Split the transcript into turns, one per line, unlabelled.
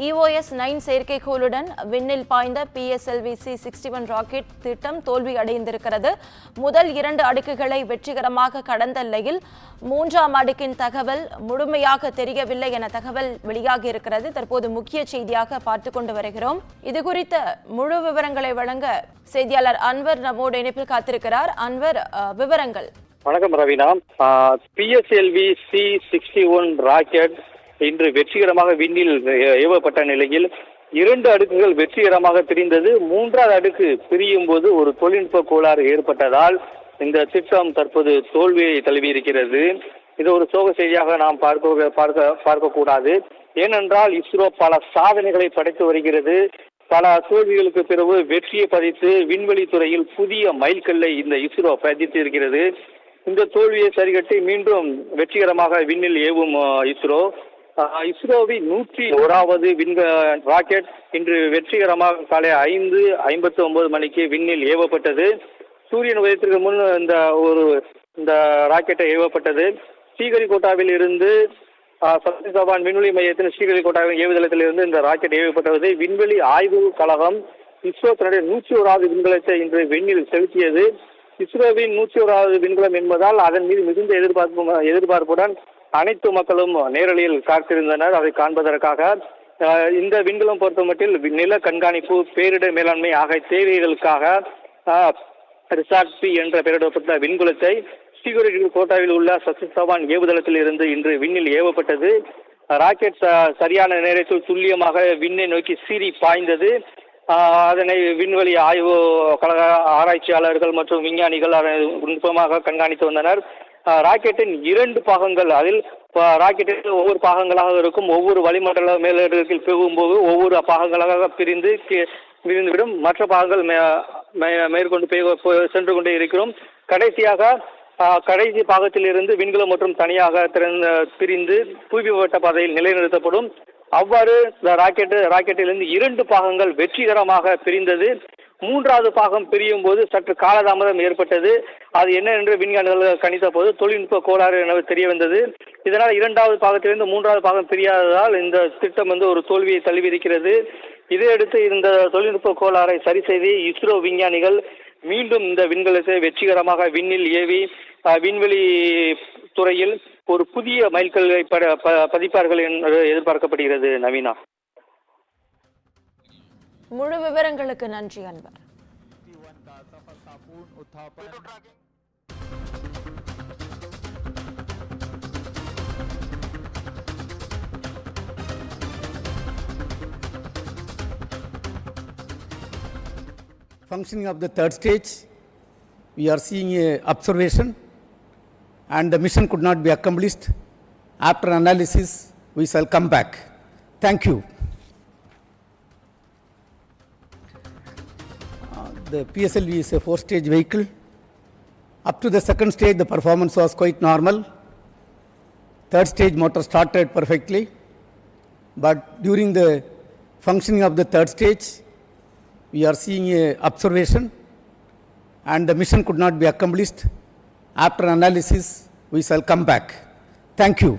EOS-9 செயற்கைக்கோளுடன் விண்ணில் பாய்ந்த PSLV-C-61 rocket திட்டம் தோல்வி அடைந்திருக்கிறது. முதல் 2 அடுக்குகளை வெற்றிகரமாக கடந்த நிலையில் 3ஆம் அடுக்கின் தகவல் முழுமையாக தெரியவில்லை என தகவல் வெளியாகி இருக்கிறது. தற்போது முக்கிய செய்தியாக பார்த்துக் கொண்டு வருகிறோம். இது குறித்த முழு விவரங்களை வழங்க செய்தியாளர் அன்வர் நம்மோடு இணைப்பில் காத்திருக்கிறார். அன்வர், விவரங்கள்.
வணக்கம் ரவீனா. PSLV-C-61 ராக்கெட் இன்று வெற்றிகரமாக விண்ணில் ஏவப்பட்ட நிலையில் 2 அடுக்குகள் வெற்றிகரமாக பிரிந்தது. 3வது அடுக்கு பிரியும் போது ஒரு தொழில்நுட்ப கோளாறு ஏற்பட்டதால் இந்த திட்டம் தற்போது தோல்வியை தழுவியிருக்கிறது. இது ஒரு சோக செய்தியாக நாம் பார்க்க கூடாது. ஏனென்றால் இஸ்ரோ பல சாதனைகளை படைத்து வருகிறது. பல தோல்விகளுக்கு பிறகு வெற்றியை பதித்து விண்வெளி துறையில் புதிய மைல்கல்லை இந்த இஸ்ரோ பதித்து இருக்கிறது. இந்த தோல்வியை சரிகட்டி மீண்டும் வெற்றிகரமாக விண்ணில் ஏவும் இஸ்ரோவின் 101வது ராக்கெட் இன்று வெற்றிகரமாக காலை 5:59 மணிக்கு விண்ணில் ஏவப்பட்டது. சூரியன் உதயத்திற்கு முன் இந்த ராக்கெட்டை ஏவப்பட்டது. ஸ்ரீஹரிகோட்டாவில் இருந்து சதீஷ் தவான் விண்வெளி மையத்தின் ஸ்ரீஹரிகோட்டாவின் ஏவுதளத்தில் இருந்து இந்த ராக்கெட் ஏவப்பட்டது. விண்வெளி ஆய்வு கழகம் இஸ்ரோ தன்னுடைய 101வது விண்கலத்தை இன்று விண்ணில் செலுத்தியது. இஸ்ரோவின் 101வது விண்கலம் என்பதால் அதன் மீது மிகுந்த எதிர்பார்ப்புடன் அனைத்து மக்களும் நேரலையில் காத்திருந்தனர். அதை காண்பதற்காக இந்த விண்கலம் பொறுத்தமட்டில் நில கண்காணிப்பு, பேரிடர் மேலாண்மை ஆகிய தேவைகளுக்காக ரிசார்ட் பி என்ற பெயரிடப்பட்ட விண்கலத்தை ஸ்ரீஹரிகோட்டாவில் உள்ள சதீஷ் தவான் ஏவுதளத்தில் இருந்து இன்று விண்ணில் ஏவப்பட்டது. ராக்கெட் சரியான நேரத்தில் துல்லியமாக விண்ணை நோக்கி சீறி பாய்ந்தது. அதனை விண்வெளி ஆய்வு கழக ஆராய்ச்சியாளர்கள் மற்றும் விஞ்ஞானிகள் அதை நுட்பமாக கண்காணித்து வந்தனர். ராக்கெட்டின் 2 பாகங்கள், அதில் ராக்கெட்டில் ஒவ்வொரு பாகங்களாக இருக்கும். ஒவ்வொரு வளிமண்டல மேலிடத்தில் போகும்போது ஒவ்வொரு பாகங்களாக விரிந்துவிடும். மற்ற பாகங்கள் மேற்கொண்டு சென்று கொண்டே இருக்கிறோம். கடைசி பாகத்தில் இருந்து விண்கலம் மற்றும் தனியாக பிரிந்து புவி வட்ட பாதையில் நிலைநிறுத்தப்படும். அவ்வாறு ராக்கெட்டிலிருந்து 2 பாகங்கள் வெற்றிகரமாக பிரிந்தது. 3வது பாகம் பிரியும் போது சற்று காலதாமதம் ஏற்பட்டது. அது என்ன என்று விஞ்ஞானிகள் கணித்த போது தொழில்நுட்ப கோளாறு என தெரிய வந்தது. இதனால் 2வது பாகத்திலிருந்து 3வது பாகம் பிரியாததால் இந்த திட்டம் ஒரு தோல்வியை தழுவியிருக்கிறது. இதையடுத்து இந்த தொழில்நுட்ப கோளாறை சரி செய்து இஸ்ரோ விஞ்ஞானிகள் மீண்டும் இந்த விண்கலத்தை வெற்றிகரமாக விண்ணில் ஏவி விண்வெளி துறையில் ஒரு புதிய மைல்கல்லை பதிப்பார்கள் என்று எதிர்பார்க்கப்படுகிறது. நவீனா,
முழு விவரங்களுக்கு நன்றி அன்பர்.
Functioning of the third stage, we are seeing a observation and the mission could not be accomplished. After analysis, we shall come back. Thank you. The PSLV is a 4-stage vehicle. Up to the second stage, the performance was quite normal. Third stage motor started perfectly. But during the functioning of the third stage, we are seeing a observation and the mission could not be accomplished. After analysis, we shall come back. Thank you.